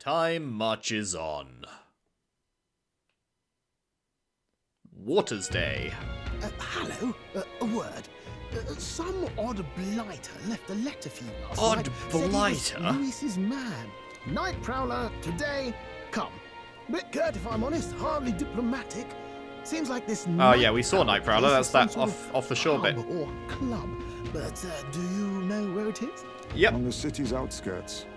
Time marches on. Waters Day. Hello, a word. Some odd blighter left a letter for you last Odd night. blighter? Said he was Luis's man. Night prowler, today, come. Bit curt if I'm honest, hardly diplomatic. Seems like this. Oh yeah, we saw Night Prowler. That's that some sort off the shore pub bit. or club. But do you know where it is? Yep. On the city's outskirts.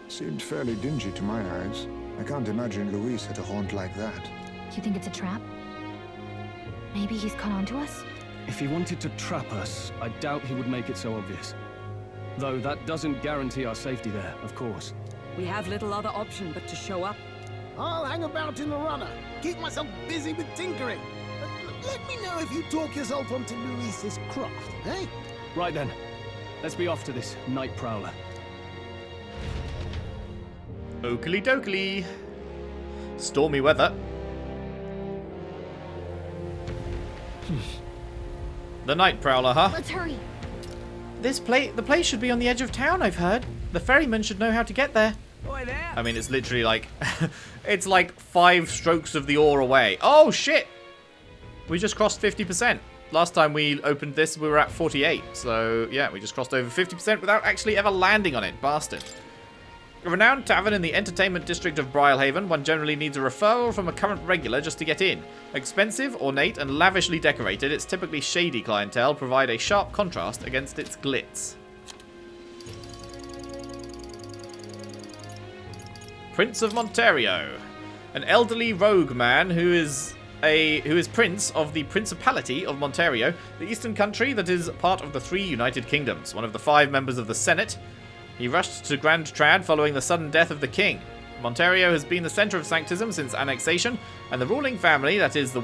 Seemed fairly dingy to my eyes. I can't imagine Luis had a haunt like that. You think it's a trap? Maybe he's caught on to us? If he wanted to trap us, I doubt he would make it so obvious. Though that doesn't guarantee our safety there, of course. We have little other option but to show up. I'll hang about in the runner. Keep myself busy with tinkering. Let me know if you talk yourself onto Luis's craft, eh? Right then. Let's be off to this Night Prowler. Oakley dokley. Stormy weather. The Night Prowler, huh? Let's hurry. The place should be on the edge of town, I've heard. The ferryman should know how to get there. Boy there. I mean, it's literally like... it's like 5 strokes of the oar away. Oh, shit! We just crossed 50%. Last time we opened this, we were at 48. So, yeah, we just crossed over 50% without actually ever landing on it. Bastard. A renowned tavern in the entertainment district of Brialhaven, one generally needs a referral from a current regular just to get in. Expensive, ornate, and lavishly decorated, its typically shady clientele provide a sharp contrast against its glitz. Prince of Monterio. An elderly rogue man who is prince of the Principality of Monterio, the eastern country that is part of the 3 United Kingdoms, one of the 5 members of the Senate. He rushed to Grand Trad following the sudden death of the king. Monterio has been the centre of sanctism since annexation, and the ruling family, that is the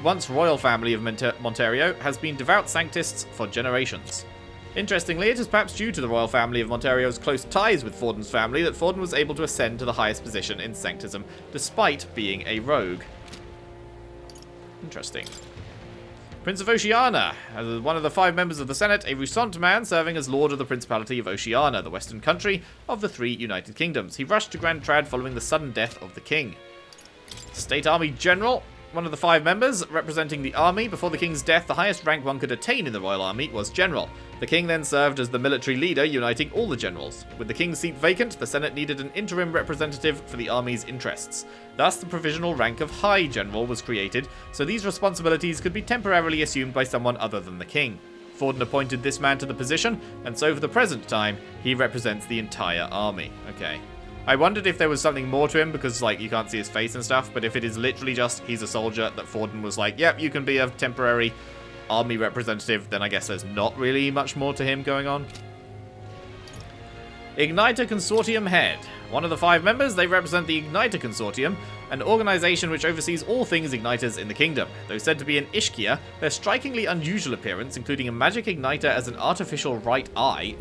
once royal family of Monterio, has been devout sanctists for generations. Interestingly, it is perhaps due to the royal family of Monterio's close ties with Forden's family that Forden was able to ascend to the highest position in sanctism, despite being a rogue. Interesting. Prince of Oceania. As one of the 5 members of the Senate, a Rusant man serving as Lord of the Principality of Oceania, the western country of the 3 United Kingdoms. He rushed to Grand Trad following the sudden death of the king. State Army General. One of the 5 members representing the army. Before the king's death, the highest rank one could attain in the royal army was general. The king then served as the military leader, uniting all the generals. With the king's seat vacant, the Senate needed an interim representative for the army's interests. Thus, the provisional rank of High General was created, so these responsibilities could be temporarily assumed by someone other than the king. Forden appointed this man to the position, and so for the present time, he represents the entire army. Okay. I wondered if there was something more to him, because, like, you can't see his face and stuff, but if it is literally just he's a soldier, that Forden was like, yep, you can be a temporary army representative, then I guess there's not really much more to him going on. Igniter Consortium Head. One of the 5 members, they represent the Igniter Consortium, an organization which oversees all things igniters in the kingdom. Though said to be an Ishkia, their strikingly unusual appearance, including a magic igniter as an artificial right eye,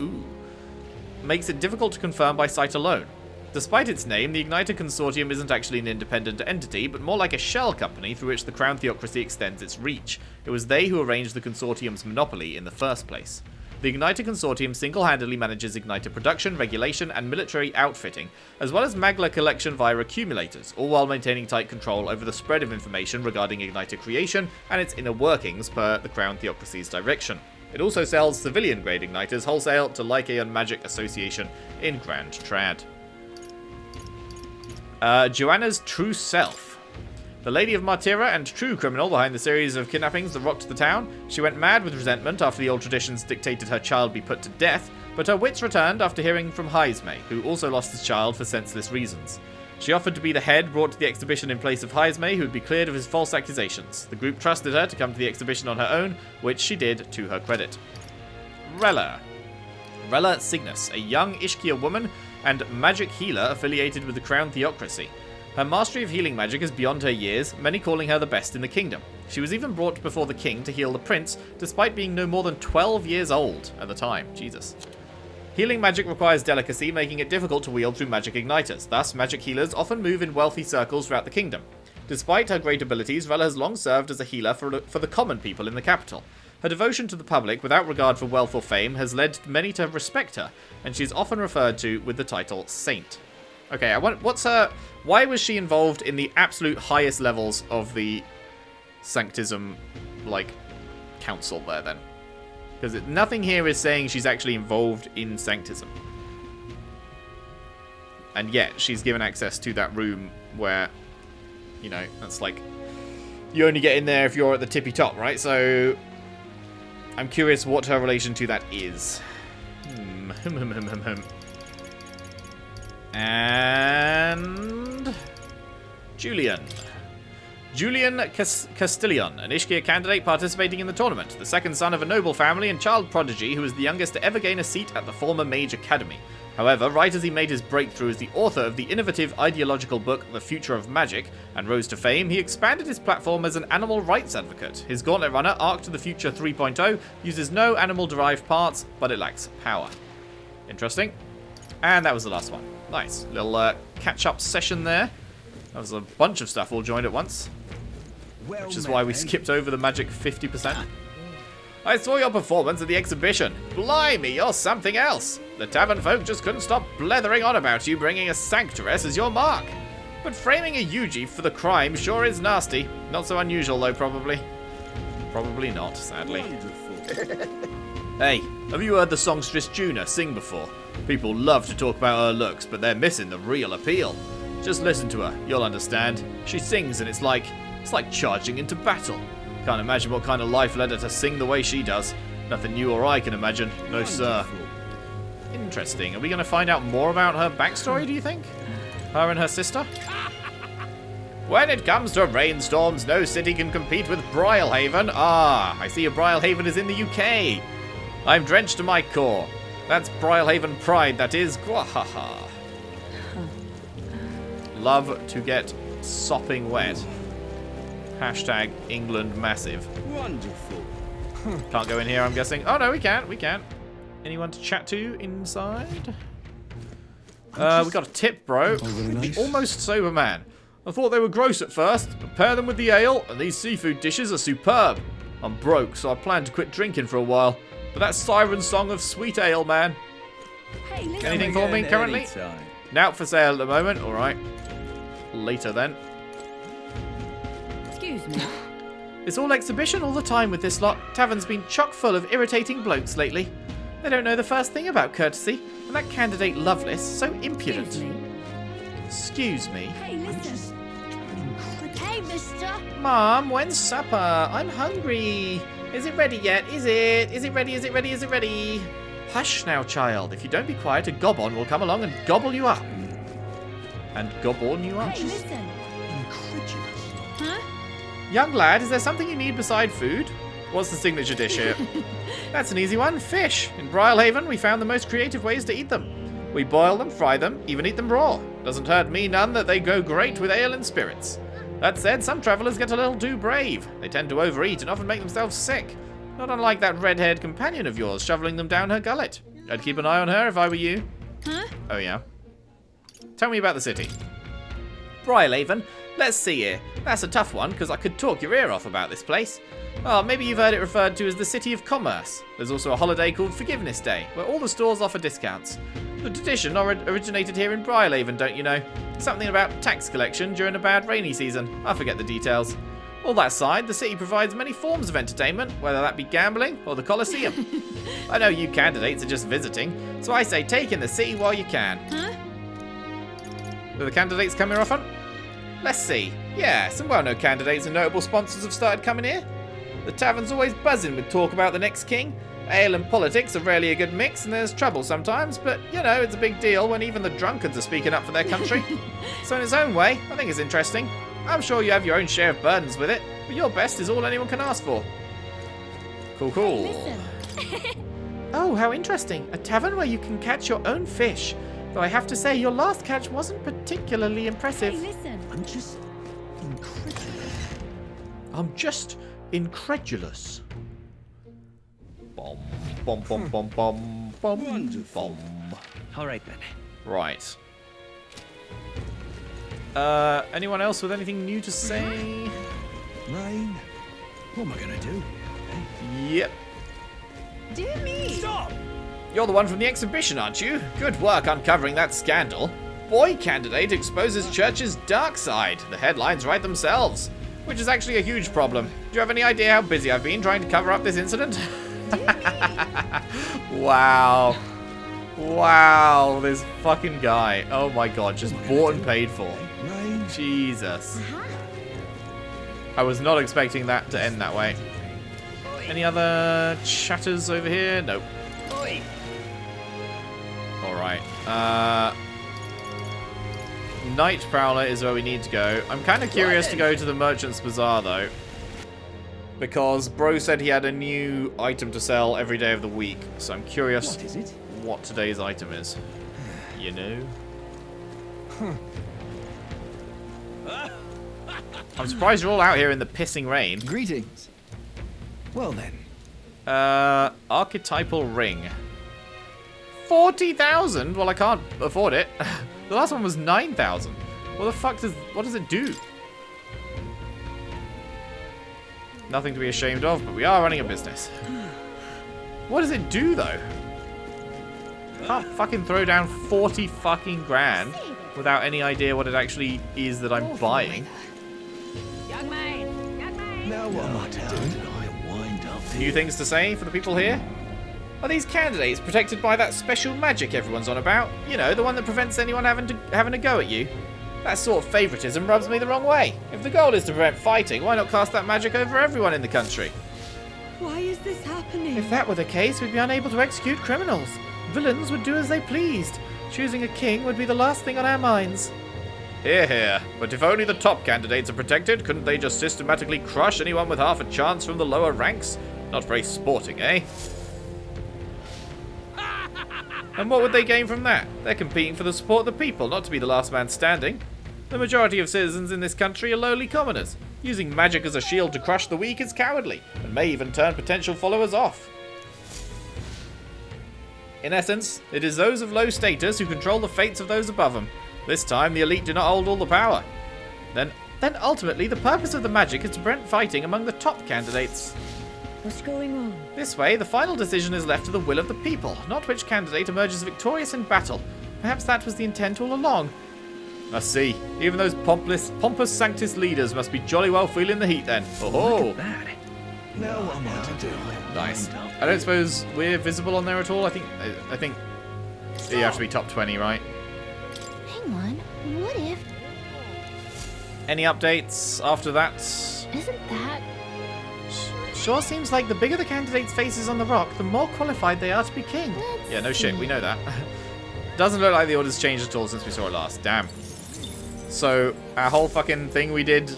makes it difficult to confirm by sight alone. Despite its name, the Igniter Consortium isn't actually an independent entity, but more like a shell company through which the Crown Theocracy extends its reach. It was they who arranged the consortium's monopoly in the first place. The Igniter Consortium single-handedly manages igniter production, regulation, and military outfitting, as well as magla collection via accumulators, all while maintaining tight control over the spread of information regarding igniter creation and its inner workings per the Crown Theocracy's direction. It also sells civilian-grade igniters wholesale to Lycaon Magic Association in Grand Trad. Joanna's True Self. The Lady of Martira and true criminal behind the series of kidnappings that rocked the town. She went mad with resentment after the old traditions dictated her child be put to death, but her wits returned after hearing from Heisme, who also lost his child for senseless reasons. She offered to be the head brought to the exhibition in place of Heisme, who would be cleared of his false accusations. The group trusted her to come to the exhibition on her own, which she did to her credit. Rella Cygnus, a young Ishkia woman and magic healer affiliated with the Crown Theocracy. Her mastery of healing magic is beyond her years, many calling her the best in the kingdom. She was even brought before the king to heal the prince, despite being no more than 12 years old at the time. Jesus. Healing magic requires delicacy, making it difficult to wield through magic igniters. Thus, magic healers often move in wealthy circles throughout the kingdom. Despite her great abilities, Rella has long served as a healer for the common people in the capital. Her devotion to the public, without regard for wealth or fame, has led many to respect her, and she is often referred to with the title Saint. Okay, what's her... Why was she involved in the absolute highest levels of the Sanctism, like, council there, then? Because nothing here is saying she's actually involved in Sanctism. And yet, she's given access to that room where, you know, that's like... You only get in there if you're at the tippy top, right? So, I'm curious what her relation to that is. And... Julian. Julian Castillon, an Ishkia candidate participating in the tournament. The second son of a noble family and child prodigy who was the youngest to ever gain a seat at the former Mage Academy. However, right as he made his breakthrough as the author of the innovative ideological book The Future of Magic and rose to fame, he expanded his platform as an animal rights advocate. His Gauntlet Runner, Arc to the Future 3.0, uses no animal-derived parts, but it lacks power. Interesting. And that was the last one. Nice. Little catch-up session there. That was a bunch of stuff all joined at once. Which is why we skipped over the magic 50%. I saw your performance at the exhibition. Blimey, you're something else. The tavern folk just couldn't stop blethering on about you bringing a sanctuaress as your mark. But framing a Yuji for the crime sure is nasty. Not so unusual though, probably. Probably not, sadly. Hey, have you heard the songstress Juna sing before? People love to talk about her looks, but they're missing the real appeal. Just listen to her, you'll understand. She sings and it's like charging into battle. Can't imagine what kind of life led her to sing the way she does. Nothing you or I can imagine. No, sir. Interesting. Are we going to find out more about her backstory, do you think? Her and her sister? When it comes to rainstorms, no city can compete with Brylehaven. Ah, I see Brylehaven is in the UK. I'm drenched to my core. That's Brylehaven pride, that is. Gwahaha. Love to get sopping wet. Hashtag England massive. Wonderful. Can't go in here, I'm guessing. Oh, no, we can. We can. Anyone to chat to inside? We got a tip, bro. The almost sober man. I thought they were gross at first, but pair them with the ale, and these seafood dishes are superb. I'm broke, so I plan to quit drinking for a while. But that siren song of sweet ale, man. Hey, listen. Anything for me currently? Now for sale at the moment. All right. Later then. Excuse me. It's all exhibition all the time with this lot. Tavern's been chock full of irritating blokes lately. They don't know the first thing about courtesy, and that candidate Lovelace, so impudent. Excuse me. Hey, listen. Hey, mister. Mom, when's supper? I'm hungry. Is it ready yet? Is it? Is it ready? Is it ready? Is it ready? Hush now, child. If you don't be quiet, a gobbon will come along and gobble you up. And gobbon you up? Hey, listen. Huh? Young lad, is there something you need beside food? What's the signature dish here? That's an easy one. Fish. In Brylehaven, we found the most creative ways to eat them. We boil them, fry them, even eat them raw. Doesn't hurt me none that they go great with ale and spirits. That said, some travellers get a little too brave. They tend to overeat and often make themselves sick. Not unlike that red-haired companion of yours shoveling them down her gullet. I'd keep an eye on her if I were you. Huh? Oh, yeah. Tell me about the city. Brylehaven. Let's see here. That's a tough one, because I could talk your ear off about this place. Oh, maybe you've heard it referred to as the City of Commerce. There's also a holiday called Forgiveness Day, where all the stores offer discounts. The tradition originated here in Brylehaven, don't you know? Something about tax collection during a bad rainy season. I forget the details. All that aside, the city provides many forms of entertainment, whether that be gambling or the Colosseum. I know you candidates are just visiting, so I say take in the city while you can. Huh? Do the candidates come here often? Let's see. Yeah, some well-known candidates and notable sponsors have started coming here. The tavern's always buzzing with talk about the next king. Ale and politics are rarely a good mix, and there's trouble sometimes, but, you know, it's a big deal when even the drunkards are speaking up for their country. So in its own way, I think it's interesting. I'm sure you have your own share of burdens with it, but your best is all anyone can ask for. Cool, cool. Listen. Oh, how interesting. A tavern where you can catch your own fish. Though I have to say, your last catch wasn't particularly impressive. Hey, listen. I'm just incredulous. I'm just incredulous. Bom, bom, bom, bom, bom, bom, bom. All right then. Right. Anyone else with anything new to say? Rain. What am I gonna do? Yep. Dear me. Stop! You're the one from the exhibition, aren't you? Good work uncovering that scandal. boy candidate exposes church's dark side. The headlines write themselves, which is actually a huge problem. Do you have any idea how busy I've been trying to cover up this incident? Wow. Wow, this fucking guy. Oh my god, just bought and paid for. Jesus. I was not expecting that to end that way. Any other chatters over here? Nope. Alright. Night Prowler is where we need to go. I'm kind of curious to go to the Merchant's Bazaar, though. Because Bro said he had a new item to sell every day of the week. So I'm curious what today's item is. You know? I'm surprised you're all out here in the pissing rain. Greetings. Well then. Archetypal ring. 40,000? Well, I can't afford it. The last one was 9,000. What the fuck what does it do? Nothing to be ashamed of, but we are running a business. What does it do, though? Can't fucking throw down 40 fucking grand without any idea what it actually is that I'm buying. Young man. Now what am I to do? New things to say for the people here? Are these candidates protected by that special magic everyone's on about? You know, the one that prevents anyone having a go at you? That sort of favoritism rubs me the wrong way. If the goal is to prevent fighting, why not cast that magic over everyone in the country? Why is this happening? If that were the case, we'd be unable to execute criminals. Villains would do as they pleased. Choosing a king would be the last thing on our minds. Hear, hear. But if only the top candidates are protected, couldn't they just systematically crush anyone with half a chance from the lower ranks? Not very sporting, eh? And what would they gain from that? They're competing for the support of the people, not to be the last man standing. The majority of citizens in this country are lowly commoners. Using magic as a shield to crush the weak is cowardly, and may even turn potential followers off. In essence, it is those of low status who control the fates of those above them. This time, the elite do not hold all the power. Then ultimately, the purpose of the magic is to prevent fighting among the top candidates. What's going on? This way, the final decision is left to the will of the people, not which candidate emerges victorious in battle. Perhaps that was the intent all along. I see. Even those pompous sanctus leaders must be jolly well feeling the heat then. Oh-ho! Now what am I to do? Nice. I don't suppose we're visible on there at all. I think you have to be top 20, right? Hang on. What if... Any updates after that? Isn't that... Sure seems like the bigger the candidate's faces on the rock, the more qualified they are to be king. Yeah, no shit, we know that. Doesn't look like the order's changed at all since we saw it last. Damn. So, our whole fucking thing we did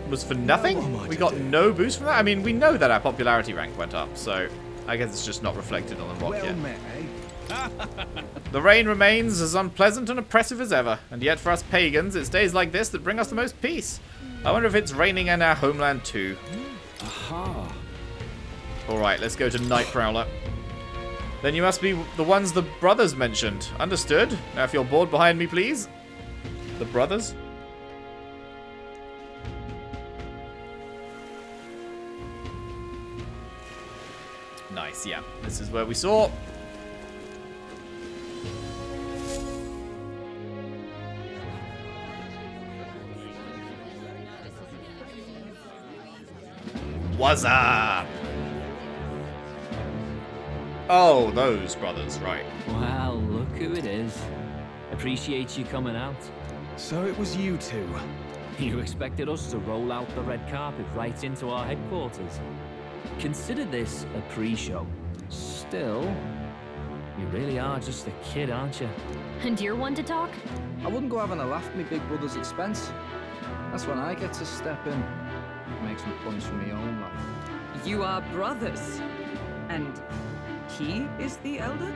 was for nothing? We got no boost from that? I mean, we know that our popularity rank went up, so I guess it's just not reflected on the rock yet. The rain remains as unpleasant and oppressive as ever, and yet for us pagans, it's days like this that bring us the most peace. I wonder if it's raining in our homeland too. Aha. Alright, let's go to Night Prowler. Then you must be the ones the brothers mentioned. Understood. Now if you're bored behind me, please. The brothers? Nice, yeah. This is where we saw. What's up? Oh, those brothers, right. Well, look who it is. Appreciate you coming out. So it was you two. You expected us to roll out the red carpet right into our headquarters. Consider this a pre-show. Still, you really are just a kid, aren't you? And you're one to talk? I wouldn't go having a laugh at me big brother's expense. That's when I get to step in. Make some points for my own life. You are brothers. And he is the Elder?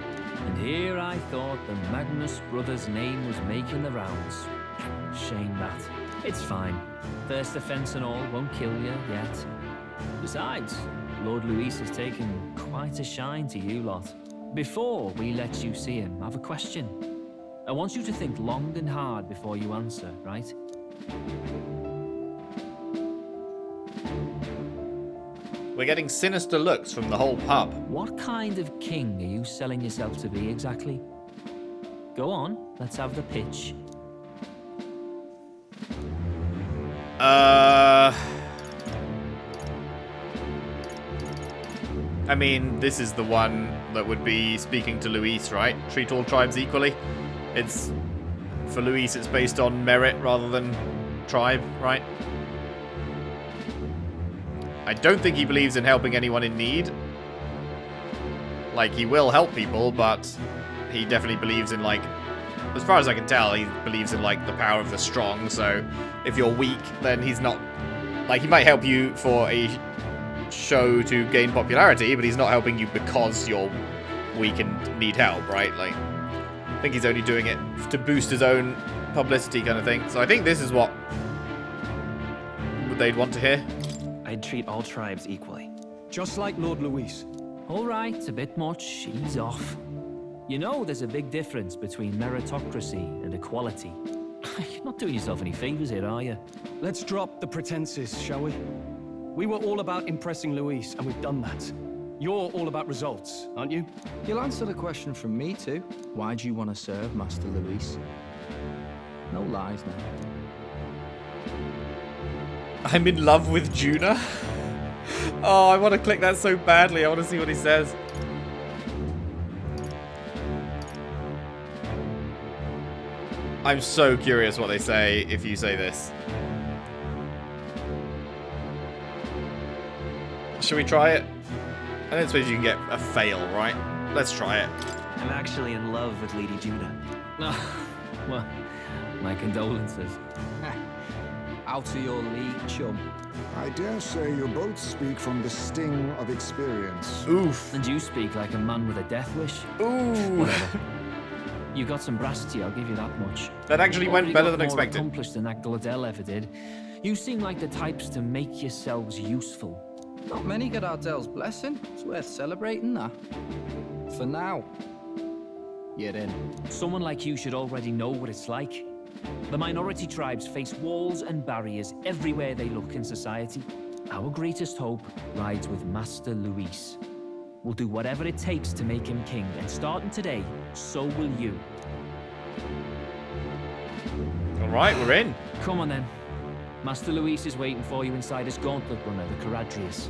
And here I thought the Magnus brothers' name was making the rounds. Shame that. It's fine. First offense and all won't kill you yet. Besides, Lord Luis has taken quite a shine to you lot. Before we let you see him, I have a question. I want you to think long and hard before you answer, right? We're getting sinister looks from the whole pub. What kind of king are you selling yourself to be exactly? Go on, let's have the pitch. I mean, this is the one that would be speaking to Luis, right? Treat all tribes equally. It's... For Luis, it's based on merit rather than tribe, right? I don't think he believes in helping anyone in need. Like, he will help people, but he definitely believes in, like... As far as I can tell, he believes in, like, the power of the strong, so if you're weak, then he's not... Like, he might help you for a show to gain popularity, but he's not helping you because you're weak and need help, right? Like, I think he's only doing it to boost his own publicity kind of thing. So I think this is what they'd want to hear. I'd treat all tribes equally. Just like Lord Luis. All right, a bit much. Ease off. You know, there's a big difference between meritocracy and equality. You're not doing yourself any favors here, are you? Let's drop the pretenses, shall we? We were all about impressing Luis, and we've done that. You're all about results, aren't you? You'll answer the question from me too. Why do you want to serve Master Luis? No lies now. I'm in love with Juna. Oh, I want to click that so badly. I want to see what he says. I'm so curious what they say if you say this. Should we try it? I don't suppose you can get a fail, right? Let's try it. I'm actually in love with Lady Judah. Well, my condolences. Out of your league, chum. I dare say you both speak from the sting of experience. Oof. And you speak like a man with a death wish. Ooh. Whatever. You got some brass to you, I'll give you that much. That actually went better than expected. More accomplished than that Gladel ever did. You seem like the types to make yourselves useful. Not many get Ardel's blessing. It's worth celebrating that. For now, you're in. Someone like you should already know what it's like. The minority tribes face walls and barriers everywhere they look in society. Our greatest hope rides with Master Luis. We'll do whatever it takes to make him king, and starting today, so will you. Alright, we're in. Come on then. Master Luis is waiting for you inside his gauntlet runner, the Charadrius.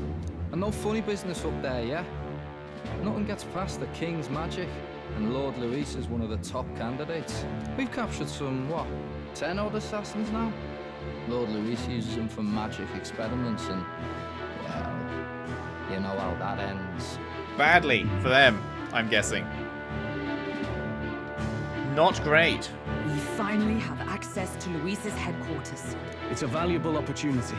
And no funny business up there, yeah? Nothing gets past the king's magic, and Lord Luis is one of the top candidates. We've captured some, what, 10 odd assassins now? Lord Luis uses them for magic experiments, and, well, you know how that ends. Badly for them, I'm guessing. Not great. We finally have access to Luis's headquarters. It's a valuable opportunity.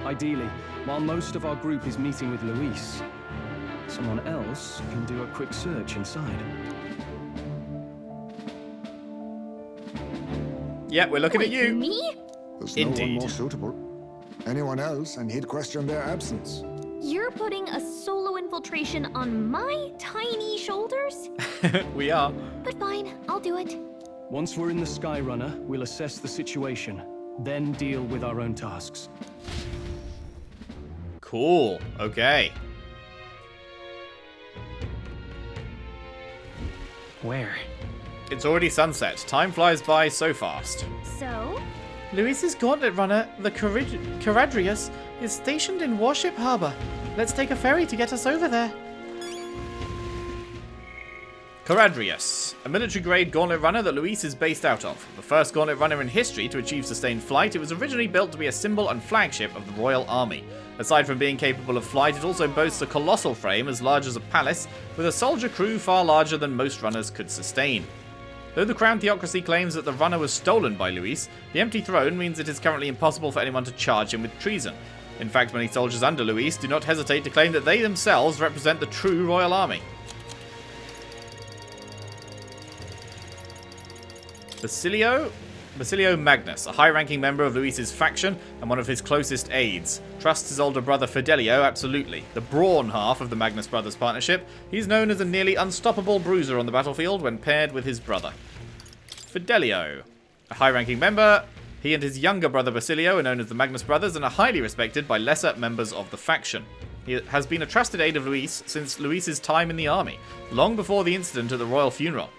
Ideally, while most of our group is meeting with Luis, someone else can do a quick search inside. Yeah, we're looking at Wait, you. Me? There's Indeed. no one more suitable. Anyone else, and he'd question their absence. You're putting a solo infiltration on my tiny shoulders? We are. But fine, I'll do it. Once we're in the Skyrunner, we'll assess the situation, then deal with our own tasks. Cool. Okay. Where? It's already sunset. Time flies by so fast. So? Luis's gauntlet runner, the Charadrius, is stationed in Warship Harbor. Let's take a ferry to get us over there. Charadrius, a military-grade gauntlet runner that Luis is based out of. The first gauntlet runner in history to achieve sustained flight, it was originally built to be a symbol and flagship of the Royal Army. Aside from being capable of flight, it also boasts a colossal frame as large as a palace, with a soldier crew far larger than most runners could sustain. Though the Crown Theocracy claims that the runner was stolen by Luis, the empty throne means it is currently impossible for anyone to charge him with treason. In fact, many soldiers under Luis do not hesitate to claim that they themselves represent the true Royal Army. Basilio Magnus, a high-ranking member of Luis's faction and one of his closest aides. Trusts his older brother Fidelio absolutely. The brawn half of the Magnus brothers partnership, he's known as a nearly unstoppable bruiser on the battlefield when paired with his brother. Fidelio, a high-ranking member, he and his younger brother Basilio are known as the Magnus brothers and are highly respected by lesser members of the faction. He has been a trusted aide of Luis since Luis's time in the army, long before the incident at the royal funeral.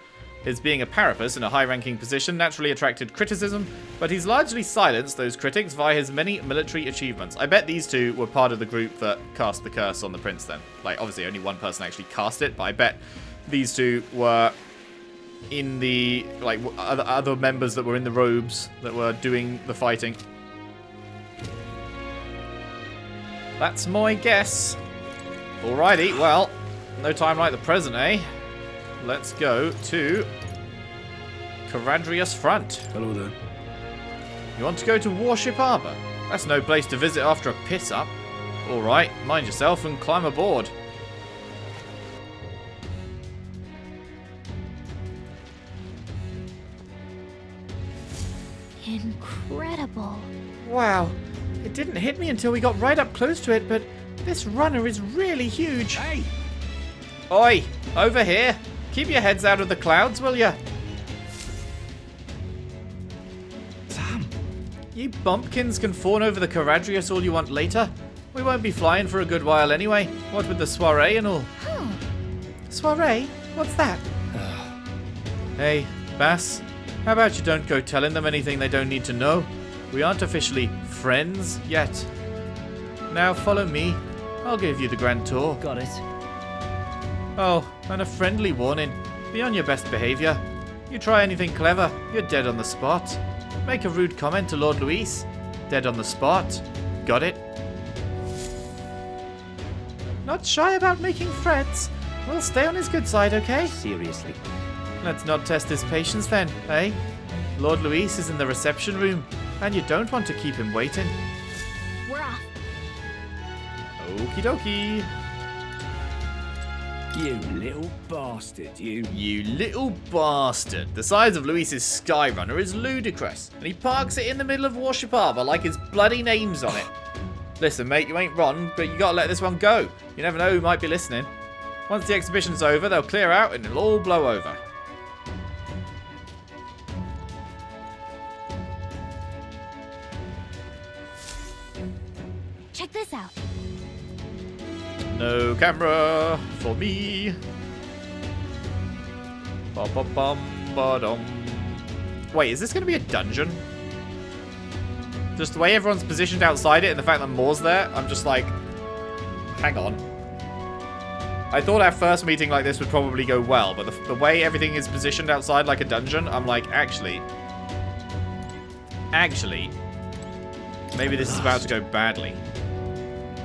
His being a parapus in a high-ranking position naturally attracted criticism, but he's largely silenced those critics via his many military achievements. I bet these two were part of the group that cast the curse on the prince then. Like, obviously only one person actually cast it, but I bet these two were in the, like, other members that were in the robes that were doing the fighting. That's my guess. Alrighty, well, no time like the present, eh? Let's go to Charadrius front. Hello there. You want to go to Warship Harbour? That's no place to visit after a piss-up. Alright, mind yourself and climb aboard. Incredible. Wow, it didn't hit me until we got right up close to it, but this runner is really huge. Hey! Oi, over here. Keep your heads out of the clouds, will ya? Sam! You bumpkins can fawn over the Charadrius all you want later. We won't be flying for a good while anyway, what with the soiree and all. Huh. Soiree? What's that? Hey, Bass, how about you don't go telling them anything they don't need to know? We aren't officially friends yet. Now follow me. I'll give you the grand tour. Got it. Oh, and a friendly warning. Be on your best behaviour. You try anything clever, you're dead on the spot. Make a rude comment to Lord Luis. Dead on the spot. Got it? Not shy about making threats. We'll stay on his good side, okay? Seriously. Let's not test his patience then, eh? Lord Luis is in the reception room, and you don't want to keep him waiting. We're off. Okie dokie. You little bastard, you. You little bastard. The size of Luis's Skyrunner is ludicrous, and he parks it in the middle of Warship Harbour like his bloody name's on it. Listen, mate, you ain't wrong, but you gotta let this one go. You never know who might be listening. Once the exhibition's over, they'll clear out and it'll all blow over. Check this out. No camera for me. Ba-ba-bum-ba-dum. Wait, is this going to be a dungeon? Just the way everyone's positioned outside it and the fact that Moore's there, I'm just like, hang on. I thought our first meeting like this would probably go well, but the way everything is positioned outside like a dungeon, I'm like, actually, maybe this is about to go badly.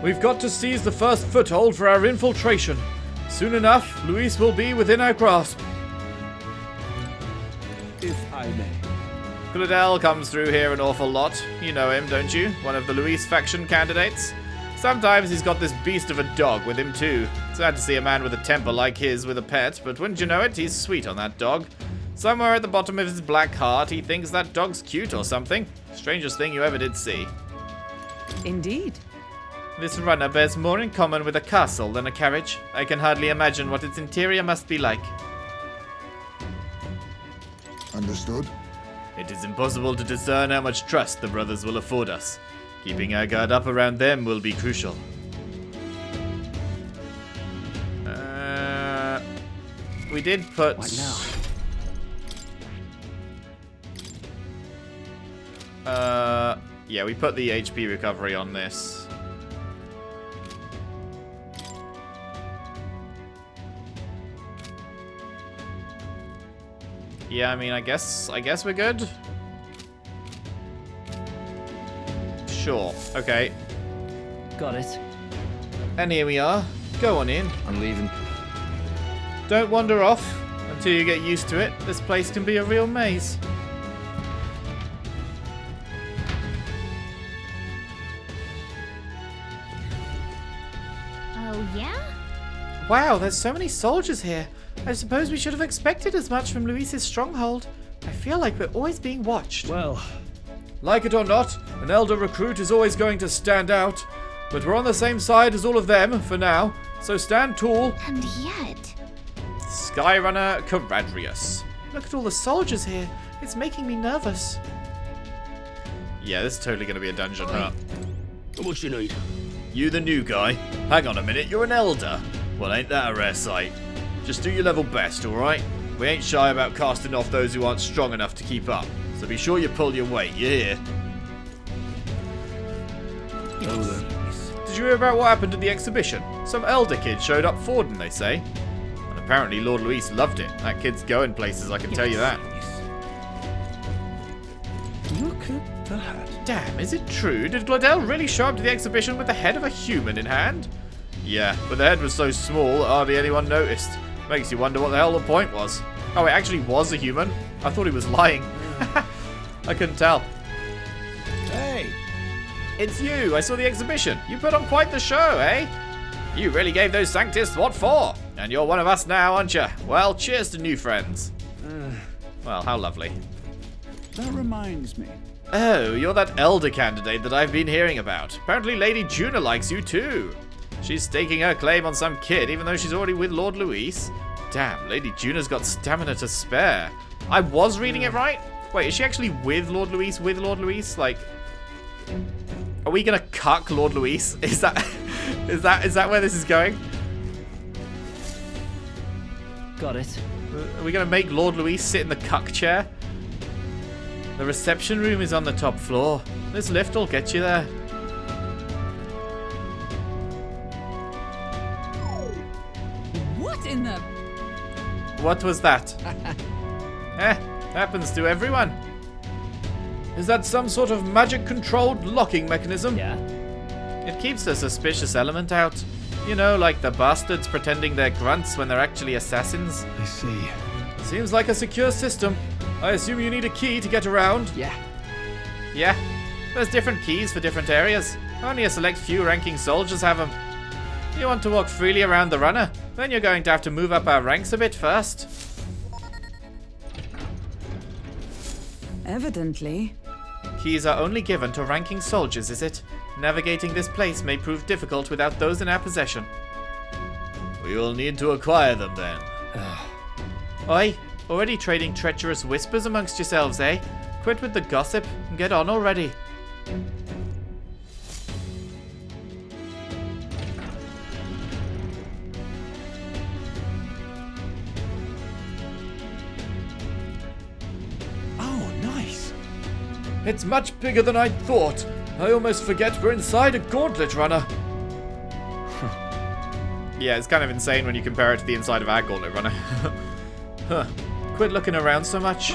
We've got to seize the first foothold for our infiltration. Soon enough, Luis will be within our grasp. If I may. Claudel comes through here an awful lot. You know him, don't you? One of the Luis faction candidates. Sometimes he's got this beast of a dog with him too. Sad to see a man with a temper like his with a pet, but wouldn't you know it, he's sweet on that dog. Somewhere at the bottom of his black heart, he thinks that dog's cute or something. Strangest thing you ever did see. Indeed. This runner bears more in common with a castle than a carriage. I can hardly imagine what its interior must be like. Understood? It is impossible to discern how much trust the brothers will afford us. Keeping our guard up around them will be crucial. We did put... What now? Yeah, we put the HP recovery on this. Yeah, I mean, I guess we're good. Sure. Okay. Got it. And here we are. Go on in. I'm leaving. Don't wander off until you get used to it. This place can be a real maze. Oh, yeah? Wow, there's so many soldiers here. I suppose we should have expected as much from Luis's stronghold. I feel like we're always being watched. Well, like it or not, an Elder recruit is always going to stand out. But we're on the same side as all of them, for now. So stand tall. And yet... Skyrunner Charadrius. Look at all the soldiers here. It's making me nervous. Yeah, this is totally going to be a dungeon, huh? what you need? You the new guy? Hang on a minute, you're an Elder? Well, ain't that a rare sight? Just do your level best, alright? We ain't shy about casting off those who aren't strong enough to keep up. So be sure you pull your weight, you hear? Elda. Did you hear about what happened at the exhibition? Some Elda kid showed up Forden, they say. And apparently Lord Luis loved it. That kid's going places, I can tell you that. Look at that. Damn, is it true? Did Glodell really show up to the exhibition with the head of a human in hand? Yeah, but the head was so small that hardly anyone noticed. Makes you wonder what the hell the point was. Oh, it actually was a human? I thought he was lying. I couldn't tell. Hey! It's you! I saw the exhibition. You put on quite the show, eh? You really gave those Sanctists what for. And you're one of us now, aren't you? Well, cheers to new friends. Well, how lovely. That reminds me. Oh, you're that Elder candidate that I've been hearing about. Apparently Lady Juna likes you too. She's staking her claim on some kid, even though she's already with Lord Luis. Damn, Lady Juna's got stamina to spare. I was reading it right? Wait, is she actually with Lord Luis? With Lord Luis? Like, are we gonna cuck Lord Luis? Is that where this is going? Got it. Are we gonna make Lord Luis sit in the cuck chair? The reception room is on the top floor. This lift will get you there. What in the... What was that? Happens to everyone. Is that some sort of magic-controlled locking mechanism? Yeah. It keeps the suspicious element out. You know, like the bastards pretending they're grunts when they're actually assassins. I see. Seems like a secure system. I assume you need a key to get around? Yeah. Yeah. There's different keys for different areas. Only a select few ranking soldiers have them. You want to walk freely around the runner? Then you're going to have to move up our ranks a bit first. Evidently. Keys are only given to ranking soldiers, is it? Navigating this place may prove difficult without those in our possession. We will need to acquire them then. Oi, already trading treacherous whispers amongst yourselves, eh? Quit with the gossip and get on already. Oh, nice. It's much bigger than I'd thought. I almost forget we're inside a gauntlet runner. Yeah, it's kind of insane when you compare it to the inside of our gauntlet runner. Huh. Quit looking around so much.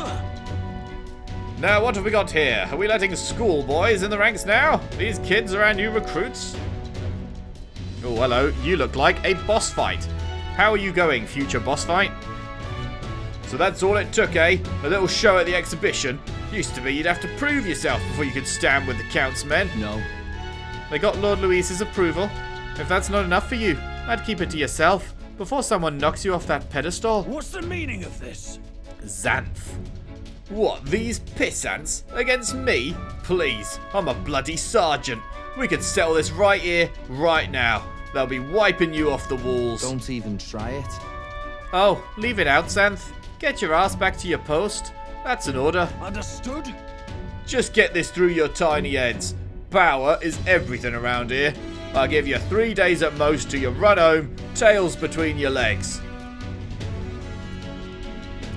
Now, what have we got here? Are we letting schoolboys in the ranks now? These kids are our new recruits. Oh, hello. You look like a boss fight. How are you going, future boss fight? So that's all it took, eh? A little show at the exhibition. Used to be you'd have to prove yourself before you could stand with the Count's men. No. They got Lord Luis's approval. If that's not enough for you, I'd keep it to yourself before someone knocks you off that pedestal. What's the meaning of this? Xanth. What, these pissants? Against me? Please, I'm a bloody sergeant. We could settle this right here, right now. They'll be wiping you off the walls. Don't even try it. Oh, leave it out, Xanth. Get your ass back to your post. That's an order. Understood? Just get this through your tiny heads. Power is everything around here. I'll give you 3 days at most till you run home, tails between your legs.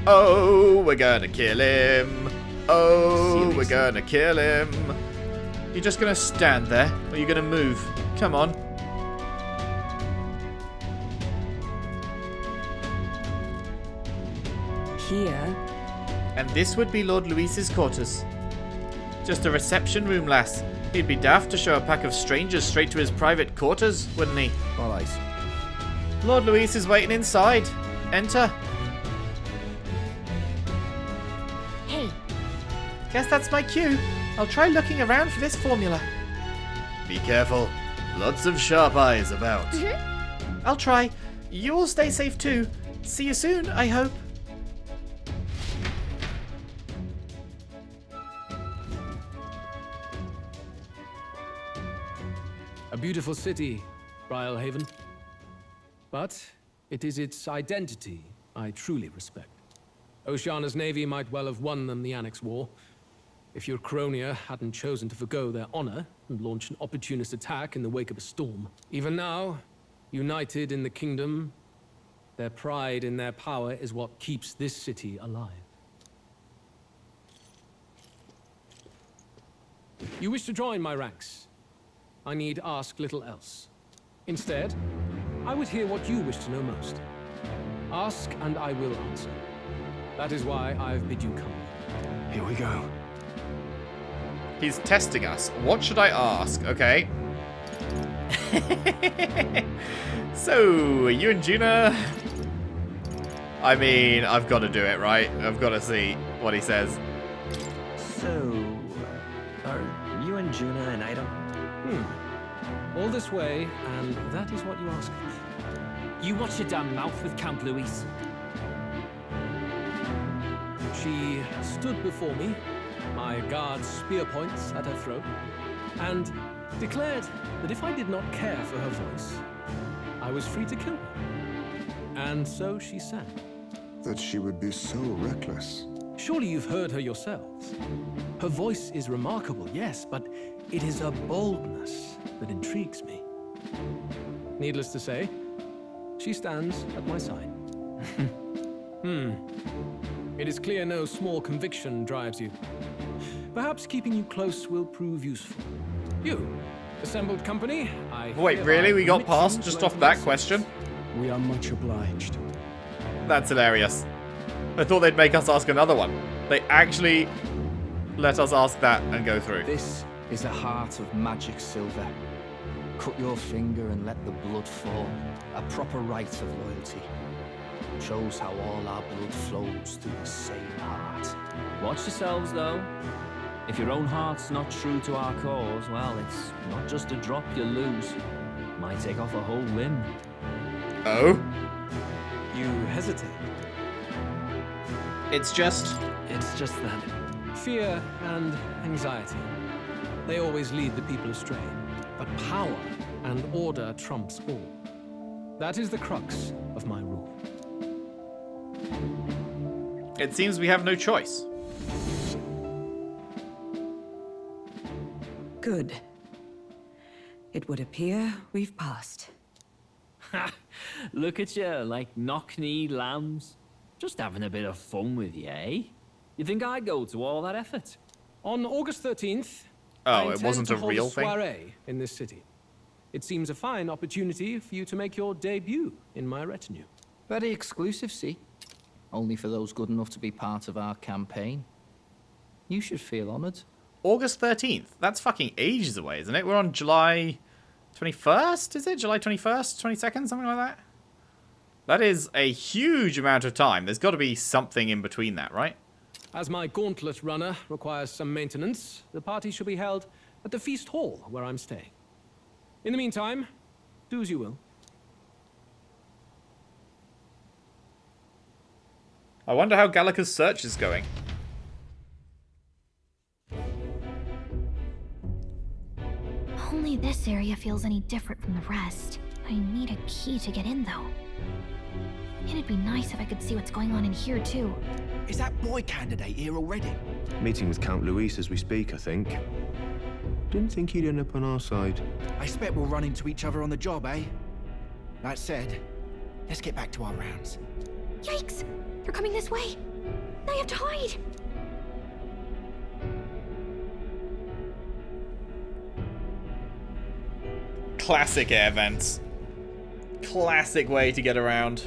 Oh, we're gonna kill him. Oh, we're gonna kill him. You're just gonna stand there, or you're gonna move? Come on. Here. And this would be Lord Luis's quarters. Just a reception room, lass. He'd be daft to show a pack of strangers straight to his private quarters, wouldn't he? All right. Lord Luis is waiting inside. Enter. Hey, Guess that's my cue. I'll try looking around for this formula. Be careful. Lots of sharp eyes about. I'll try. You all stay safe too. See you soon, I hope. A beautiful city, Briarhaven. But it is its identity I truly respect. Oceana's navy might well have won them the Annex War, if Euchronia hadn't chosen to forgo their honor and launch an opportunist attack in the wake of a storm. Even now, united in the kingdom, Their pride in their power is what keeps this city alive. You wish to join my ranks. I need ask little else. Instead, I would hear what you wish to know most. Ask and I will answer. That is why I've bid you come. Here we go. He's testing us. What should I ask? Okay. So, you and Juna... I mean, I've got to do it, right? I've got to see what he says. So, are you and Juna an item? All this way, and that is what you ask me. You watch your damn mouth with Count Louise. She stood before me, my guard's spear points at her throat, and declared that if I did not care for her voice, I was free to kill her. And so she sang. That she would be so reckless. Surely you've heard her yourselves. Her voice is remarkable, yes, but it is her boldness that intrigues me. Needless to say, she stands at my side. It is clear no small conviction drives you. Perhaps keeping you close will prove useful. You, assembled company, Wait, really? We got past just off that question? We are much obliged. That's hilarious. I thought they'd make us ask another one. They actually let us ask that and go through. This is a heart of magic silver. Cut your finger and let the blood fall. A proper rite of loyalty. Shows how all our blood flows through the same heart. Watch yourselves, though. If your own heart's not true to our cause, well, it's not just a drop you lose. Might take off a whole limb. Oh? You hesitate. It's just that. Fear and anxiety. They always lead the people astray. But power and order trumps all. That is the crux of my rule. It seems we have no choice. Good. It would appear we've passed. Ha! Look at you, like knock-kneed lambs. Just having a bit of fun with you, eh? You think I'd go to all that effort? On August 13th, Oh, it wasn't a real thing? soiree in this city. It seems a fine opportunity for you to make your debut in my retinue. Very exclusive, see? Only for those good enough to be part of our campaign. You should feel honored. August 13th. That's fucking ages away, isn't it? We're on July 21st, is it? July 21st, 22nd, something like that? That is a huge amount of time. There's got to be something in between that, right? As my gauntlet runner requires some maintenance, the party shall be held at the feast hall where I'm staying. In the meantime, do as you will. I wonder how Gallica's search is going. Only this area feels any different from the rest. I need a key to get in, though. It'd be nice if I could see what's going on in here, too. Is that boy candidate here already? Meeting with Count Louise as we speak, I think. Didn't think he'd end up on our side. I expect we'll run into each other on the job, eh? That said, let's get back to our rounds. Yikes! They're coming this way! I have to hide! Classic air vents. Classic way to get around.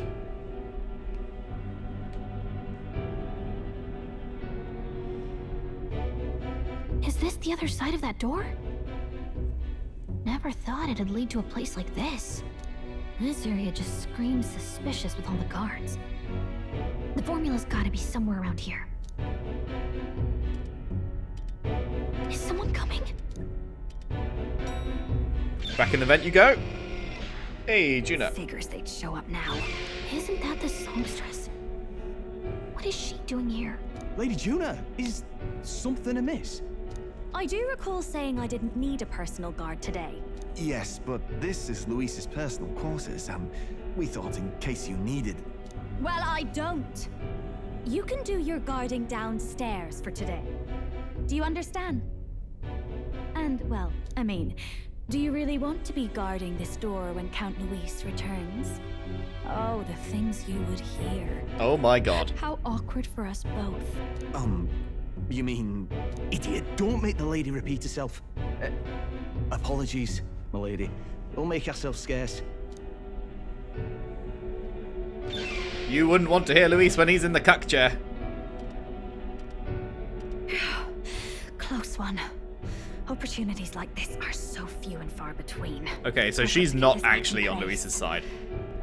Is this the other side of that door? Never thought it'd lead to a place like this. This area just screams suspicious with all the guards. The formula's gotta be somewhere around here. Is someone coming? Back in the vent you go. Hey, Juna. Figures they'd show up now. Isn't that the songstress? What is she doing here? Lady Juna, is something amiss? I do recall saying I didn't need a personal guard today. Yes, but this is Louise's personal quarters, and we thought in case you needed... Well, I don't. You can do your guarding downstairs for today. Do you understand? And, well, I mean, Do you really want to be guarding this door when Count Luis returns? Oh, the things you would hear. Oh my god. How awkward for us both. You mean... Idiot, don't make the lady repeat herself. Apologies, my lady. Don't make yourself scarce. You wouldn't want to hear Luis when he's in the cuck chair. Close one. Opportunities like this are so few and far between. Okay, so she's not actually on Luis's side.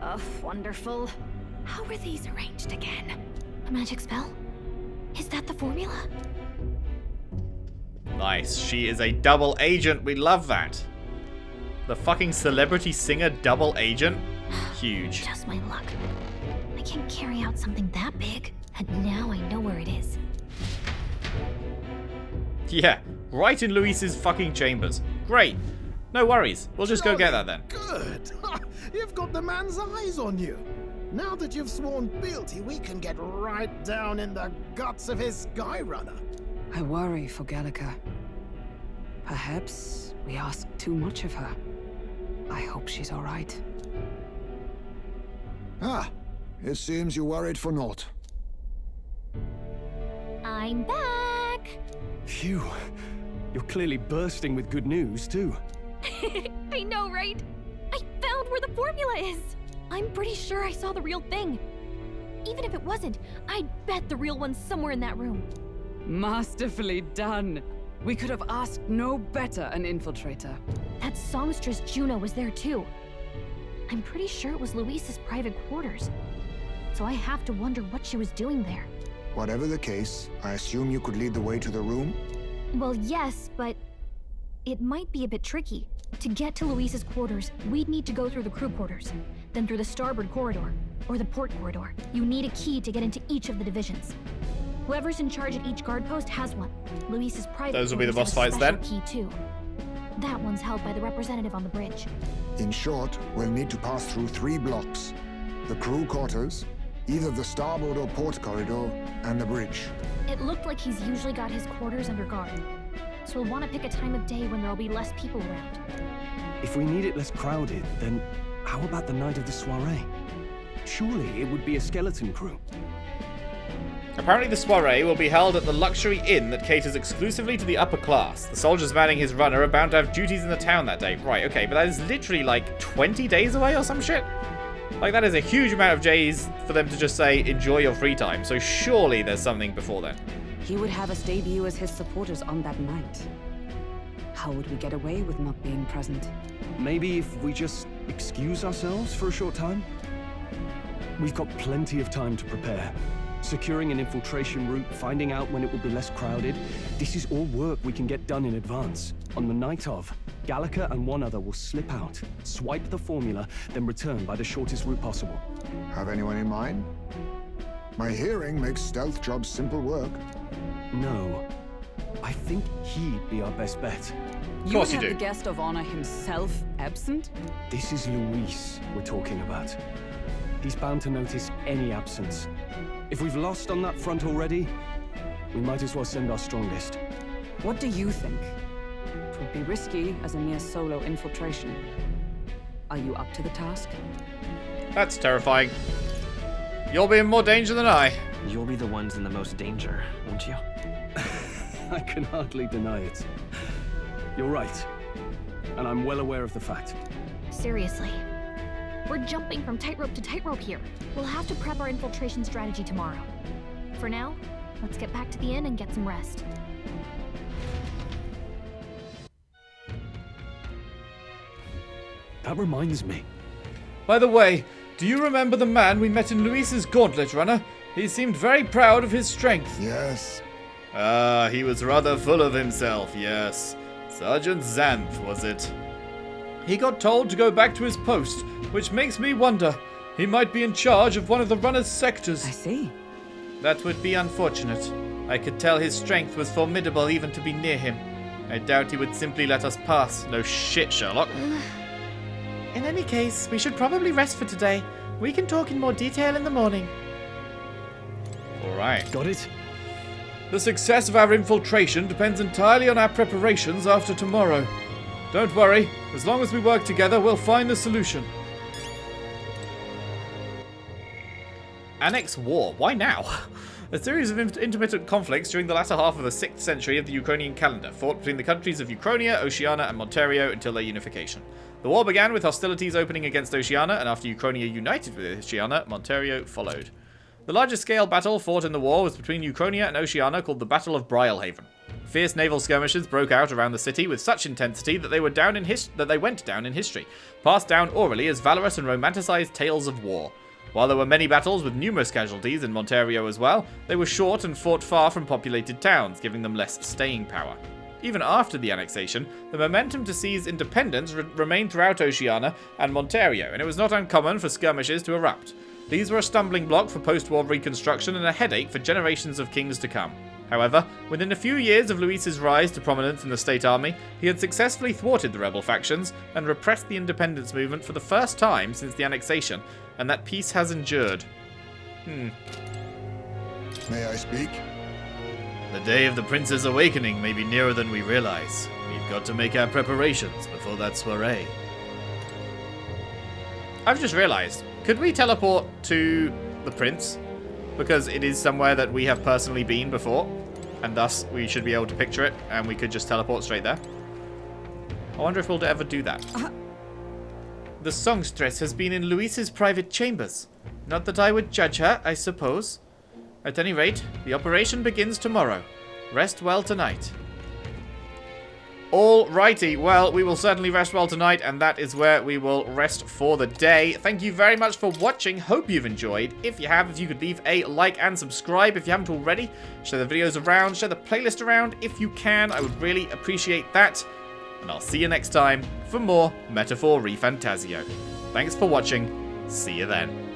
Oh, wonderful. How were these arranged again? A magic spell? Is that the formula? Nice. She is a double agent. We love that. The fucking celebrity singer double agent? Huge. Just my luck. I can't carry out something that big, and now I know where it is. Yeah, right in Luis's fucking chambers. Great. No worries. We'll just go get that then. Good. You've got the man's eyes on you. Now that you've sworn fealty, we can get right down in the guts of his Skyrunner. I worry for Gallica. Perhaps we ask too much of her. I hope she's all right. Ah, it seems you worried for naught. I'm back! Phew. You're clearly bursting with good news, too. I know, right? I found where the formula is! I'm pretty sure I saw the real thing. Even if it wasn't, I'd bet the real one's somewhere in that room. Masterfully done. We could have asked no better an infiltrator. That songstress Juno was there too. I'm pretty sure it was Luis's private quarters. So I have to wonder what she was doing there. Whatever the case, I assume you could lead the way to the room? Well, yes, but it might be a bit tricky. To get to Luis's quarters, we'd need to go through the crew quarters, then through the starboard corridor, or the port corridor. You need a key to get into each of the divisions. Whoever's in charge at each guard post has one. Luis's private Those will be the boss quarters fights have a then. special key too. That one's held by the representative on the bridge. In short, we'll need to pass through 3 blocks. The crew quarters, either the starboard or port corridor, and the bridge. It looked like he's usually got his quarters under guard. So we'll want to pick a time of day when there'll be less people around. If we need it less crowded, then how about the night of the soiree? Surely it would be a skeleton crew. Apparently the soiree will be held at the luxury inn that caters exclusively to the upper class. The soldiers manning his runner are bound to have duties in the town that day. Right, okay, but that is literally like 20 days away or some shit? Like, that is a huge amount of days for them to just say, enjoy your free time. So surely there's something before then. He would have us debut as his supporters on that night. How would we get away with not being present? Maybe if we just excuse ourselves for a short time? We've got plenty of time to prepare. Securing an infiltration route, finding out when it will be less crowded. This is all work we can get done in advance. On the night of, Gallica and one other will slip out, swipe the formula, then return by the shortest route possible. Have anyone in mind? My hearing makes stealth jobs simple work. No. I think he'd be our best bet. Of course you do. The guest of honor himself absent? This is Luis we're talking about. He's bound to notice any absence. If we've lost on that front already, we might as well send our strongest. What do you think? It would be risky as a mere solo infiltration. Are you up to the task? That's terrifying. You'll be in more danger than I. You'll be the ones in the most danger, won't you? I can hardly deny it. You're right. And I'm well aware of the fact. Seriously. We're jumping from tightrope to tightrope here. We'll have to prep our infiltration strategy tomorrow. For now, let's get back to the inn and get some rest. That reminds me. By the way, do you remember the man we met in Luis's gauntlet runner? He seemed very proud of his strength. Yes. Ah, he was rather full of himself, yes. Sergeant Xanth, was it? He got told to go back to his post, which makes me wonder. He might be in charge of one of the runner's sectors. I see. That would be unfortunate. I could tell his strength was formidable even to be near him. I doubt he would simply let us pass. No shit, Sherlock. In any case, we should probably rest for today. We can talk in more detail in the morning. Alright. Got it? The success of our infiltration depends entirely on our preparations after tomorrow. Don't worry. As long as we work together, we'll find the solution. Annex War. Why now? A series of intermittent conflicts during the latter half of the 6th century of the Euchronian calendar, fought between the countries of Euchronia, Oceania, and Monterio until their unification. The war began with hostilities opening against Oceania, and after Euchronia united with Oceania, Monterio followed. The largest scale battle fought in the war was between Euchronia and Oceania, called the Battle of Brialhaven. Fierce naval skirmishes broke out around the city with such intensity that they went down in history, passed down orally as valorous and romanticized tales of war. While there were many battles with numerous casualties in Monterio as well, they were short and fought far from populated towns, giving them less staying power. Even after the annexation, the momentum to seize independence remained throughout Oceania and Monterio, and it was not uncommon for skirmishes to erupt. These were a stumbling block for post-war reconstruction and a headache for generations of kings to come. However, within a few years of Luis's rise to prominence in the state army, he had successfully thwarted the rebel factions and repressed the independence movement for the first time since the annexation, and that peace has endured. May I speak? The day of the Prince's awakening may be nearer than we realize. We've got to make our preparations before that soiree. I've just realized, could we teleport to the Prince? Because it is somewhere that we have personally been before, and thus we should be able to picture it, and we could just teleport straight there. I wonder if we'll ever do that. The songstress has been in Luis's private chambers. Not that I would judge her, I suppose. At any rate, the operation begins tomorrow. Rest well tonight. Alrighty, well, we will certainly rest well tonight, and that is where we will rest for the day. Thank you very much for watching. Hope you've enjoyed. If you have, if you could leave a like and subscribe if you haven't already. Share the videos around, share the playlist around if you can. I would really appreciate that. And I'll see you next time for more Metaphor ReFantazio. Thanks for watching. See you then.